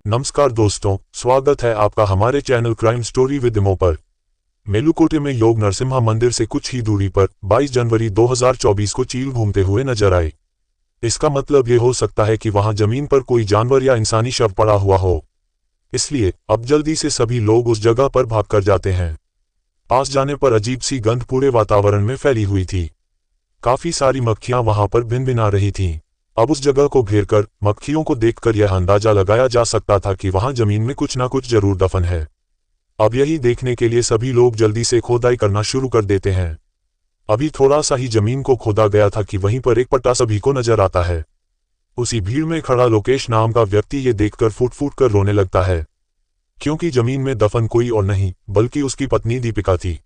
नमस्कार दोस्तों, स्वागत है आपका हमारे चैनल क्राइम स्टोरी विद इमो पर। मेलुकोटे में योग नरसिम्हा मंदिर से कुछ ही दूरी पर 22 जनवरी 2024 को चील घूमते हुए नजर आए। इसका मतलब ये हो सकता है कि वहां जमीन पर कोई जानवर या इंसानी शव पड़ा हुआ हो। इसलिए अब जल्दी से सभी लोग उस जगह पर भागकर जाते हैं। पास जाने पर अजीब सी गंध पूरे वातावरण में फैली हुई थी। काफी सारी मक्खियां वहां पर भिनभिना रही थीं। अब उस जगह को घेरकर मक्खियों को देखकर यह अंदाजा लगाया जा सकता था कि वहां जमीन में कुछ ना कुछ जरूर दफन है। अब यही देखने के लिए सभी लोग जल्दी से खोदाई करना शुरू कर देते हैं। अभी थोड़ा सा ही जमीन को खोदा गया था कि वहीं पर एक पट्टा सभी को नजर आता है। उसी भीड़ में खड़ा लोकेश नाम का व्यक्ति ये देखकर फूट फूट कर रोने लगता है, क्योंकि जमीन में दफन कोई और नहीं बल्कि उसकी पत्नी दीपिका थी।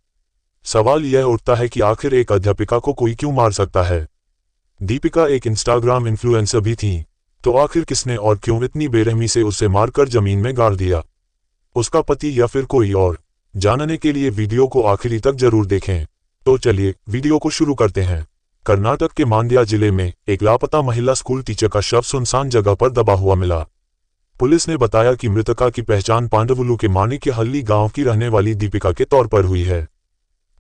सवाल यह उठता है कि आखिर एक अध्यापिका को कोई क्यों मार सकता है। दीपिका एक इंस्टाग्राम इन्फ्लुएंसर भी थी, तो आखिर किसने और क्यों इतनी बेरहमी से उसे मारकर जमीन में गाड़ दिया? उसका पति या फिर कोई और? जानने के लिए वीडियो को आखिरी तक जरूर देखें। तो चलिए वीडियो को शुरू करते हैं। कर्नाटक के मांड्या जिले में एक लापता महिला स्कूल टीचर का शव सुनसान जगह पर दबा हुआ मिला। पुलिस ने बताया कि मृतका की पहचान पांडवुलु के माणिक्यहल्ली गांव की रहने वाली दीपिका के तौर पर हुई है।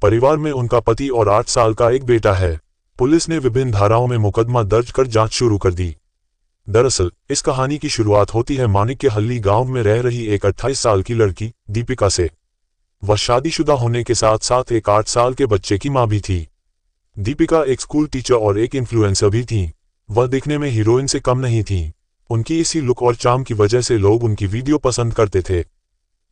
परिवार में उनका पति और 8 साल का एक बेटा है। पुलिस ने विभिन्न धाराओं में मुकदमा दर्ज कर जांच शुरू कर दी। दरअसल इस कहानी की शुरुआत होती है माणिक्यहल्ली गांव में रह रही एक 28 साल की लड़की दीपिका से। वह शादीशुदा होने के साथ साथ एक 8 साल के बच्चे की मां भी थी। दीपिका एक स्कूल टीचर और एक इन्फ्लुएंसर भी थी। वह दिखने में हीरोइन से कम नहीं थी। उनकी इसी लुक और चार्म की वजह से लोग उनकी वीडियो पसंद करते थे।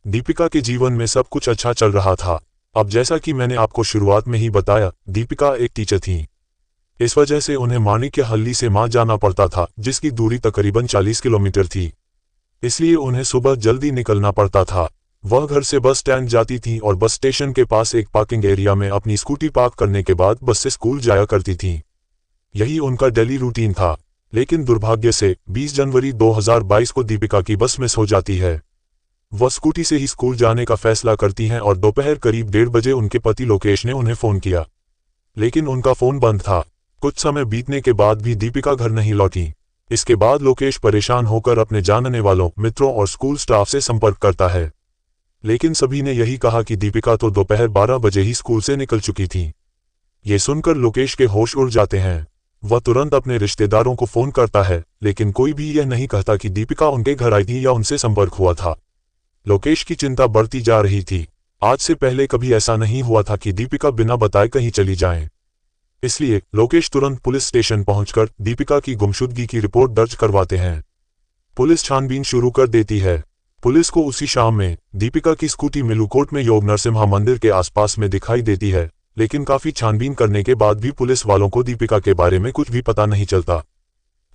दीपिका के जीवन में सब कुछ अच्छा चल रहा था। अब जैसा कि मैंने आपको शुरुआत में ही बताया, दीपिका एक टीचर थी। इस वजह से उन्हें माणिक्यहल्ली से मां जाना पड़ता था, जिसकी दूरी तकरीबन 40 किलोमीटर थी। इसलिए उन्हें सुबह जल्दी निकलना पड़ता था। वह घर से बस स्टैंड जाती थी और बस स्टेशन के पास एक पार्किंग एरिया में अपनी स्कूटी पार्क करने के बाद बस से स्कूल जाया करती थी। यही उनका डेली रूटीन था। लेकिन दुर्भाग्य से 20 जनवरी 2022 को दीपिका की बस मिस हो जाती है। वह स्कूटी से ही स्कूल जाने का फैसला करती हैं और दोपहर करीब 1:30 बजे उनके पति लोकेश ने उन्हें फोन किया, लेकिन उनका फोन बंद था। कुछ समय बीतने के बाद भी दीपिका घर नहीं लौटी। इसके बाद लोकेश परेशान होकर अपने जानने वालों, मित्रों और स्कूल स्टाफ से संपर्क करता है, लेकिन सभी ने यही कहा कि दीपिका तो दोपहर 12 बजे ही स्कूल से निकल चुकी थी। ये सुनकर लोकेश के होश उड़ जाते हैं। वह तुरंत अपने रिश्तेदारों को फोन करता है, लेकिन कोई भी यह नहीं कहता कि दीपिका उनके घर आई थी या उनसे संपर्क हुआ था। लोकेश की चिंता बढ़ती जा रही थी। आज से पहले कभी ऐसा नहीं हुआ था कि दीपिका बिना बताए कहीं चली जाए। इसलिए लोकेश तुरंत पुलिस स्टेशन पहुंचकर दीपिका की गुमशुदगी की रिपोर्ट दर्ज करवाते हैं। पुलिस छानबीन शुरू कर देती है। पुलिस को उसी शाम में दीपिका की स्कूटी मेलुकोट में योग नरसिम्हा मंदिर के आसपास में दिखाई देती है, लेकिन काफी छानबीन करने के बाद भी पुलिस वालों को दीपिका के बारे में कुछ भी पता नहीं चलता।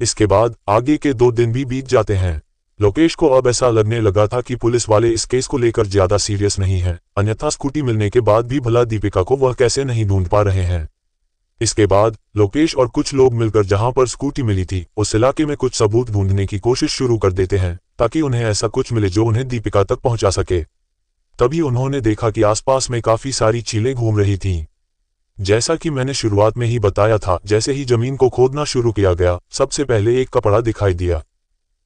इसके बाद आगे के 2 दिन भी बीत जाते हैं। लोकेश को अब ऐसा लगने लगा था कि पुलिस वाले इस केस को लेकर ज्यादा सीरियस नहीं हैं, अन्यथा स्कूटी मिलने के बाद भी भला दीपिका को वह कैसे नहीं ढूंढ पा रहे हैं। इसके बाद लोकेश और कुछ लोग मिलकर जहां पर स्कूटी मिली थी उस इलाके में कुछ सबूत ढूंढने की कोशिश शुरू कर देते हैं, ताकि उन्हें ऐसा कुछ मिले जो उन्हें दीपिका तक पहुंचा सके। तभी उन्होंने देखा कि आसपास में काफी सारी चीलें घूम रही थीं। जैसा कि मैंने शुरुआत में ही बताया था, जैसे ही जमीन को खोदना शुरू किया गया, सबसे पहले एक कपड़ा दिखाई दिया।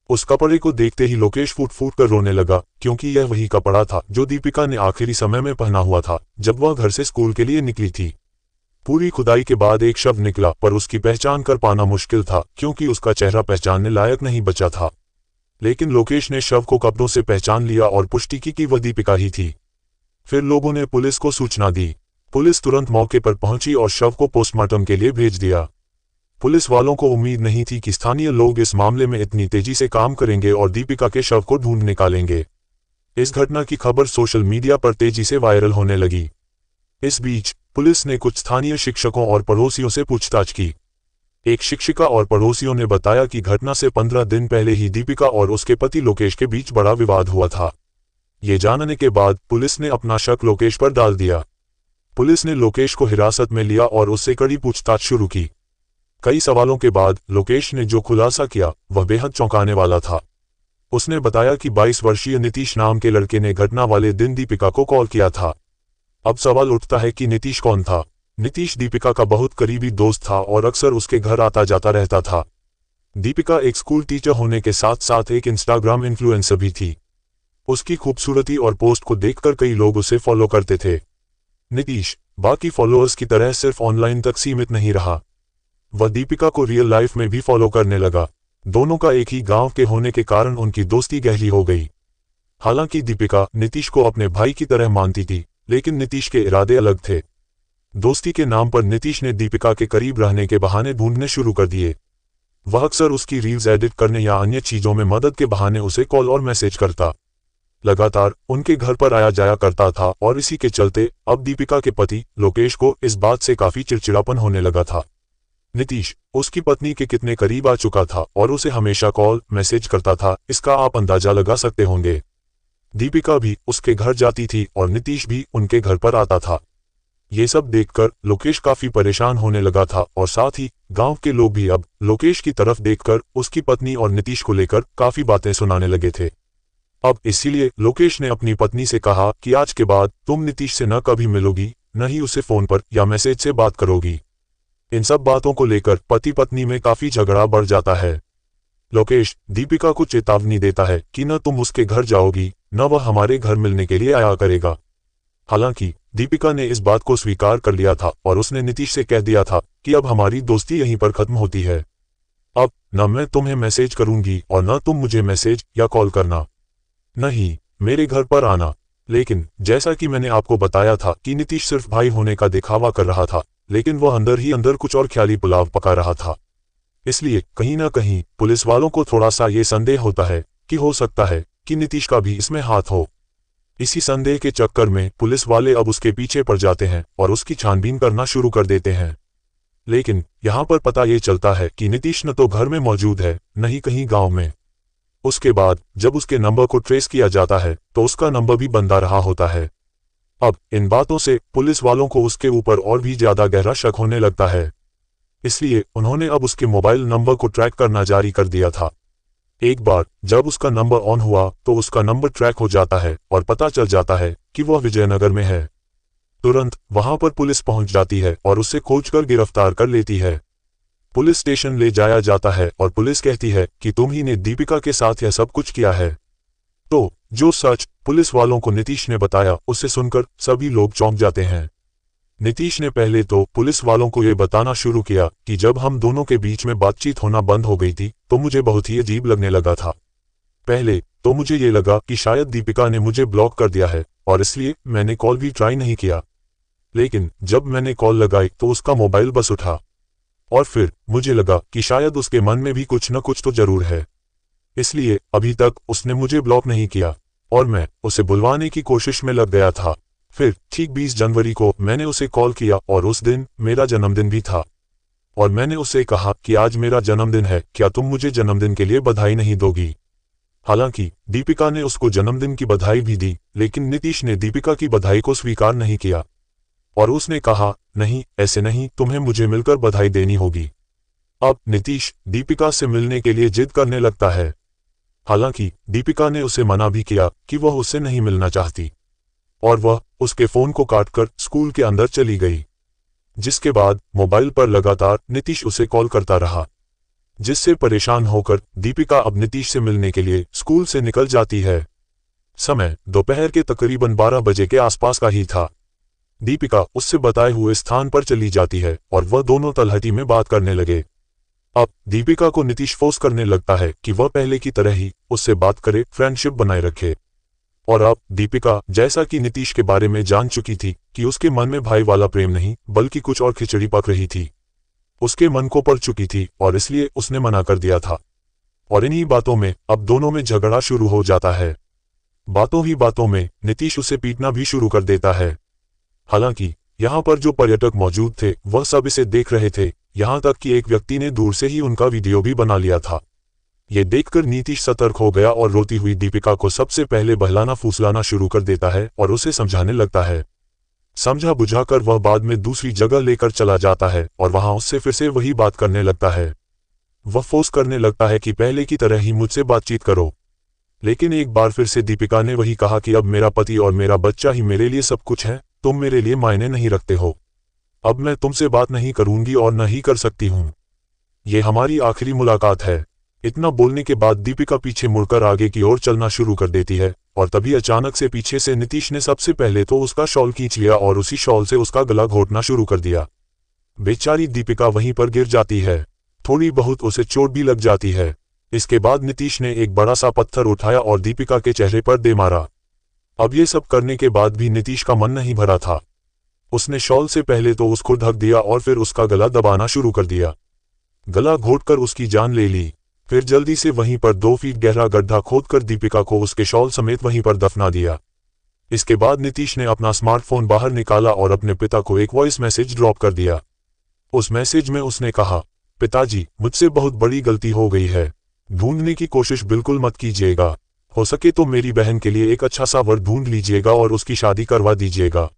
उस कपड़े को देखते ही लोकेश फूट फूट कर रोने लगा, क्योंकि यह वही कपड़ा था जो दीपिका ने आखिरी समय में पहना हुआ था जब वह घर से स्कूल के लिए निकली थी। पूरी खुदाई के बाद एक शव निकला, पर उसकी पहचान कर पाना मुश्किल था, क्योंकि उसका चेहरा पहचानने लायक नहीं बचा था। लेकिन लोकेश ने शव को कपड़ों से पहचान लिया और पुष्टि की कि वह दीपिका ही थी। फिर लोगों ने पुलिस को सूचना दी। पुलिस तुरंत मौके पर पहुंची और शव को पोस्टमार्टम के लिए भेज दिया। पुलिस वालों को उम्मीद नहीं थी कि स्थानीय लोग इस मामले में इतनी तेजी से काम करेंगे और दीपिका के शव को ढूंढ निकालेंगे। इस घटना की खबर सोशल मीडिया पर तेजी से वायरल होने लगी। इस बीच पुलिस ने कुछ स्थानीय शिक्षकों और पड़ोसियों से पूछताछ की। एक शिक्षिका और पड़ोसियों ने बताया कि घटना से 15 दिन पहले ही दीपिका और उसके पति लोकेश के बीच बड़ा विवाद हुआ था। ये जानने के बाद पुलिस ने अपना शक लोकेश पर डाल दिया। पुलिस ने लोकेश को हिरासत में लिया और उससे कड़ी पूछताछ शुरू की। कई सवालों के बाद लोकेश ने जो खुलासा किया वह बेहद चौंकाने वाला था। उसने बताया कि 22 वर्षीय नीतीश नाम के लड़के ने घटना वाले दिन दीपिका को कॉल किया था। अब सवाल उठता है कि नीतीश कौन था? नीतीश दीपिका का बहुत करीबी दोस्त था और अक्सर उसके घर आता जाता रहता था। दीपिका एक स्कूल टीचर होने के साथ साथ एक इंस्टाग्राम इन्फ्लुएंसर भी थी। उसकी खूबसूरती और पोस्ट को देखकर कई लोग उसे फॉलो करते थे। नीतीश बाकी फॉलोअर्स की तरह सिर्फ ऑनलाइन तक सीमित नहीं रहा, वह दीपिका को रियल लाइफ में भी फॉलो करने लगा। दोनों का एक ही गांव के होने के कारण उनकी दोस्ती गहरी हो गई। हालांकि दीपिका नीतीश को अपने भाई की तरह मानती थी, लेकिन नीतीश के इरादे अलग थे। दोस्ती के नाम पर नीतीश ने दीपिका के करीब रहने के बहाने ढूंढने शुरू कर दिए। वह अक्सर उसकी रील्स एडिट करने या अन्य चीजों में मदद के बहाने उसे कॉल और मैसेज करता। लगातार उनके घर पर आया जाया करता था और इसी के चलते अब दीपिका के पति लोकेश को इस बात से काफी चिड़चिड़ापन होने लगा था। नीतीश उसकी पत्नी के कितने करीब आ चुका था और उसे हमेशा कॉल मैसेज करता था, इसका आप अंदाजा लगा सकते होंगे। दीपिका भी उसके घर जाती थी और नीतीश भी उनके घर पर आता था। ये सब देखकर लोकेश काफी परेशान होने लगा था और साथ ही गांव के लोग भी अब लोकेश की तरफ देखकर उसकी पत्नी और नीतीश को लेकर काफी बातें सुनाने लगे थे। अब इसीलिए लोकेश ने अपनी पत्नी से कहा कि आज के बाद तुम नीतीश से न कभी मिलोगी, न ही उसे फोन पर या मैसेज से बात करोगी। इन सब बातों को लेकर पति पत्नी में काफी झगड़ा बढ़ जाता है। लोकेश दीपिका को चेतावनी देता है कि न तुम उसके घर जाओगी, न वह हमारे घर मिलने के लिए आया करेगा। हालांकि दीपिका ने इस बात को स्वीकार कर लिया था और उसने नीतीश से कह दिया था कि अब हमारी दोस्ती यहीं पर खत्म होती है। अब न मैं तुम्हें मैसेज करूंगी और न तुम मुझे मैसेज या कॉल करना, नहीं मेरे घर पर आना। लेकिन जैसा कि मैंने आपको बताया था कि नीतीश सिर्फ भाई होने का दिखावा कर रहा था, लेकिन वह अंदर ही अंदर कुछ और ख्याली पुलाव पका रहा था। इसलिए कहीं ना कहीं पुलिस वालों को थोड़ा सा ये संदेह होता है कि हो सकता है कि नीतीश का भी इसमें हाथ हो। इसी संदेह के चक्कर में पुलिस वाले अब उसके पीछे पड़ जाते हैं और उसकी छानबीन करना शुरू कर देते हैं। लेकिन यहाँ पर पता ये चलता है कि नीतीश न तो घर में मौजूद है, न ही कहीं गांव में। उसके बाद जब उसके नंबर को ट्रेस किया जाता है तो उसका नंबर भी बंदा रहा होता है। अब इन बातों से पुलिस वालों को उसके ऊपर और भी ज्यादा गहरा शक होने लगता है। इसलिए उन्होंने अब उसके मोबाइल नंबर को ट्रैक करना जारी कर दिया था। एक बार जब उसका नंबर ऑन हुआ तो उसका नंबर ट्रैक हो जाता है और पता चल जाता है कि वह विजयनगर में है। तुरंत वहां पर पुलिस पहुंच जाती है और उसे खोजकर गिरफ्तार कर लेती है। पुलिस स्टेशन ले जाया जाता है और पुलिस कहती है कि तुम ही ने दीपिका के साथ यह सब कुछ किया है। तो जो सच पुलिस वालों को नीतीश ने बताया उसे सुनकर सभी लोग चौंक जाते हैं। नीतीश ने पहले तो पुलिस वालों को यह बताना शुरू किया कि जब हम दोनों के बीच में बातचीत होना बंद हो गई थी तो मुझे बहुत ही अजीब लगने लगा था। पहले तो मुझे ये लगा कि शायद दीपिका ने मुझे ब्लॉक कर दिया है और इसलिए मैंने कॉल भी ट्राई नहीं किया। लेकिन जब मैंने कॉल लगाई तो उसका मोबाइल बस उठा और फिर मुझे लगा कि शायद उसके मन में भी कुछ न कुछ तो जरूर है, इसलिए अभी तक उसने मुझे ब्लॉक नहीं किया और मैं उसे बुलवाने की कोशिश में लग गया था। फिर ठीक 20 जनवरी को मैंने उसे कॉल किया और उस दिन मेरा जन्मदिन भी था और मैंने उससे कहा कि आज मेरा जन्मदिन है, क्या तुम मुझे जन्मदिन के लिए बधाई नहीं दोगी। हालांकि दीपिका ने उसको जन्मदिन की बधाई भी दी, लेकिन नीतीश ने दीपिका की बधाई को स्वीकार नहीं किया और उसने कहा नहीं ऐसे नहीं, तुम्हें मुझे मिलकर बधाई देनी होगी। अब नीतीश दीपिका से मिलने के लिए जिद करने लगता है। हालांकि दीपिका ने उसे मना भी किया कि वह उससे नहीं मिलना चाहती और वह उसके फोन को काटकर स्कूल के अंदर चली गई, जिसके बाद मोबाइल पर लगातार नीतीश उसे कॉल करता रहा, जिससे परेशान होकर दीपिका अब नीतीश से मिलने के लिए स्कूल से निकल जाती है। समय दोपहर के तकरीबन 12 बजे के आसपास का ही था। दीपिका उससे बताए हुए स्थान पर चली जाती है और वह दोनों तलहटी में बात करने लगे। अब दीपिका को नीतीश फोर्स करने लगता है कि वह पहले की तरह ही उससे बात करे, फ्रेंडशिप बनाए रखे। और अब दीपिका जैसा कि नीतीश के बारे में जान चुकी थी कि उसके मन में भाई वाला प्रेम नहीं बल्कि कुछ और खिचड़ी पक रही थी, उसके मन को पड़ चुकी थी और इसलिए उसने मना कर दिया था। और इन्हीं बातों में अब दोनों में झगड़ा शुरू हो जाता है। बातों ही बातों में नीतीश उसे पीटना भी शुरू कर देता है। हालांकि यहाँ पर जो पर्यटक मौजूद थे वह सब इसे देख रहे थे, यहाँ तक कि एक व्यक्ति ने दूर से ही उनका वीडियो भी बना लिया था। ये देखकर नीतीश सतर्क हो गया और रोती हुई दीपिका को सबसे पहले बहलाना फुसलाना शुरू कर देता है और उसे समझाने लगता है। समझा बुझाकर वह बाद में दूसरी जगह लेकर चला जाता है और वहां उससे फिर से वही बात करने लगता है। वह फोर्स करने लगता है कि पहले की तरह ही मुझसे बातचीत करो। लेकिन एक बार फिर से दीपिका ने वही कहा कि अब मेरा पति और मेरा बच्चा ही मेरे लिए सब कुछ है, तुम मेरे लिए मायने नहीं रखते हो। अब मैं तुमसे बात नहीं करूंगी और न ही कर सकती हूं। ये हमारी आखिरी मुलाकात है। इतना बोलने के बाद दीपिका पीछे मुड़कर आगे की ओर चलना शुरू कर देती है और तभी अचानक से पीछे से नीतीश ने सबसे पहले तो उसका शॉल खींच लिया और उसी शॉल से उसका गला घोटना शुरू कर दिया। बेचारी दीपिका वहीं पर गिर जाती है, थोड़ी बहुत उसे चोट भी लग जाती है। इसके बाद नीतीश ने एक बड़ा सा पत्थर उठाया और दीपिका के चेहरे पर दे मारा। अब ये सब करने के बाद भी नीतीश का मन नहीं भरा था। उसने शॉल से पहले तो उसको ढक दिया और फिर उसका गला दबाना शुरू कर दिया। गला घोटकर उसकी जान ले ली। फिर जल्दी से वहीं पर 2 फीट गहरा गड्ढा खोदकर दीपिका को उसके शॉल समेत वहीं पर दफना दिया। इसके बाद नीतीश ने अपना स्मार्टफोन बाहर निकाला और अपने पिता को एक वॉइस मैसेज ड्रॉप कर दिया। उस मैसेज में उसने कहा, पिताजी, मुझसे बहुत बड़ी गलती हो गई है। ढूंढने की कोशिश बिल्कुल मत कीजिएगा। हो सके तो मेरी बहन के लिए एक अच्छा सा वर ढूंढ लीजिएगा और उसकी शादी करवा दीजिएगा।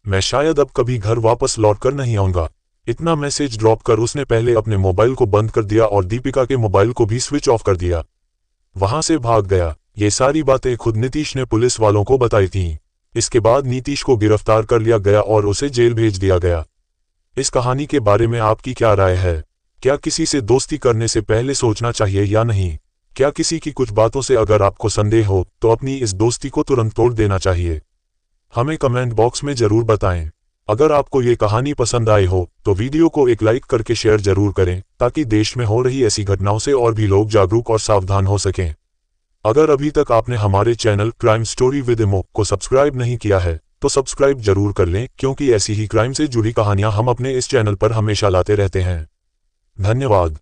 मैं शायद अब कभी घर वापस लौट कर नहीं आऊंगा। इतना मैसेज ड्रॉप कर उसने पहले अपने मोबाइल को बंद कर दिया और दीपिका के मोबाइल को भी स्विच ऑफ कर दिया। वहां से भाग गया। ये सारी बातें खुद नीतीश ने पुलिस वालों को बताई थीं। इसके बाद नीतीश को गिरफ्तार कर लिया गया और उसे जेल भेज दिया गया। इस कहानी के बारे में आपकी क्या राय है? क्या किसी से दोस्ती करने से पहले सोचना चाहिए या नहीं? क्या किसी की कुछ बातों से अगर आपको संदेह हो तो अपनी इस दोस्ती को तुरंत तोड़ देना चाहिए? हमें कमेंट बॉक्स में जरूर बताएं। अगर आपको ये कहानी पसंद आई हो तो वीडियो को एक लाइक करके शेयर जरूर करें ताकि देश में हो रही ऐसी घटनाओं से और भी लोग जागरूक और सावधान हो सकें। अगर अभी तक आपने हमारे चैनल क्राइम स्टोरी विद इमो को सब्सक्राइब नहीं किया है तो सब्सक्राइब जरूर कर लें, क्योंकि ऐसी ही क्राइम से जुड़ी कहानियां हम अपने इस चैनल पर हमेशा लाते रहते हैं। धन्यवाद।